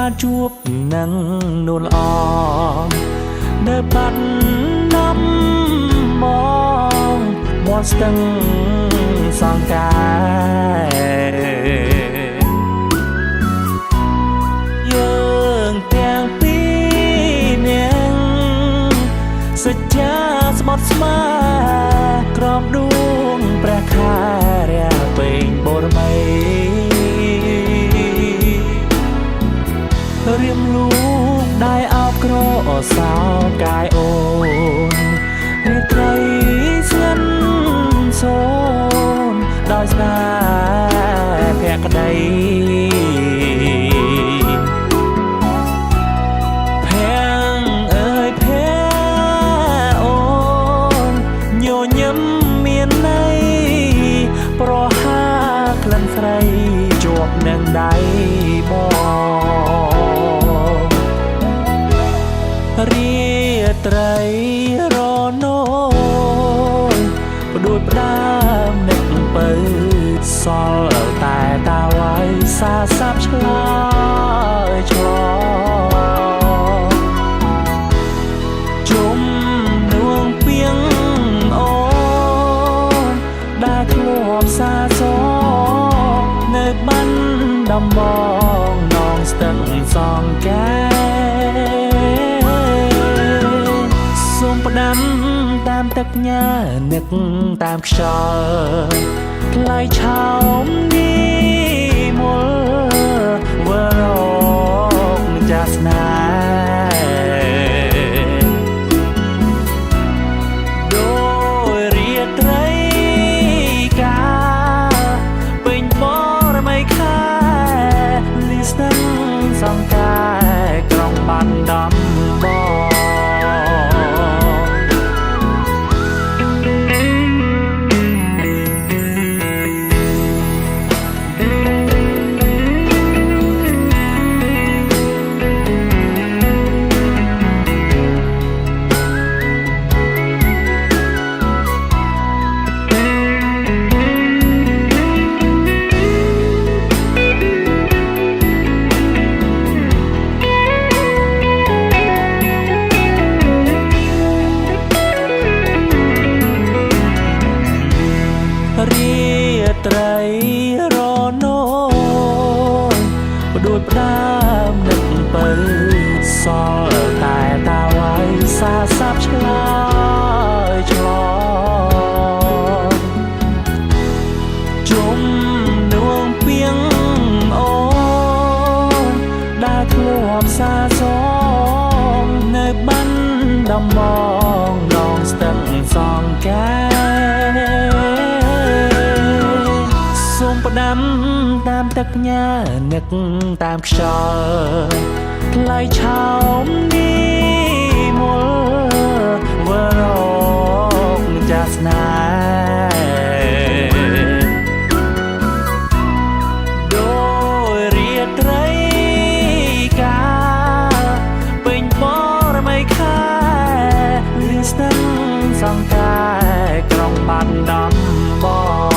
បានជួបនឹងនួនល្អនៅបាត់ដំមកមាត់ស្ទឹងសង្កាយើងទាំងពីរនាក់សច្ចាស្មត់ស្មាក្រំដួងព្រះខែរះពេញបូរមីរៀមលូកដៃអោបក្រអសោកាយអូនរាត្រីស្ងាត់សូនដោយស្នាភក្តីភាំងអើយភាអូនញញឹមមានន័យប្រហាក្លិនស្រីជាប់នឹងដៃបងរាត្រីរនោផ្ដួចផ្ដើមនឹកពើសល់តែតាវ៉ៃសាសាប់ឆ្លើយឆ្លងជុំនួងពីងអូនដែលធ្លាប់សាសងនៅបានដំបងនងស្ទឹងសងកែសូមផ្ដាំតាមទឹកញ៉ានឹកតាមខ្យល់ថ្លៃឆោមនេះមលវរកចាស់ស្នេហ៍ដោយរាត្រីកាពេញបរមីខែលីស្ទឹងសង្កាយក្រុងបានដំបងរាត្រីរនោផ្ដួចផ្ដើមនឹកពើសល់តែតាវ៉ៃសាសាប់ឆ្លើយឆ្លងជុំនួងពីងអូនដែលធ្លាប់សាសងនៅបានដំបងនងស្ទឹងសងកែសូមផ្ដាំតាមទឹកញ៉ានឹកតាមខ្យល់ថ្លៃឆោមនេះមលវរកចាស់ស្នេហ៍ដោយរាត្រីកាពេញបរមីខែលីស្ទឹងសង្កាយក្រុងបានដំបង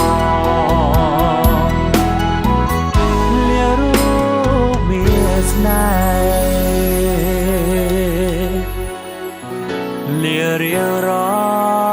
លារៀងរា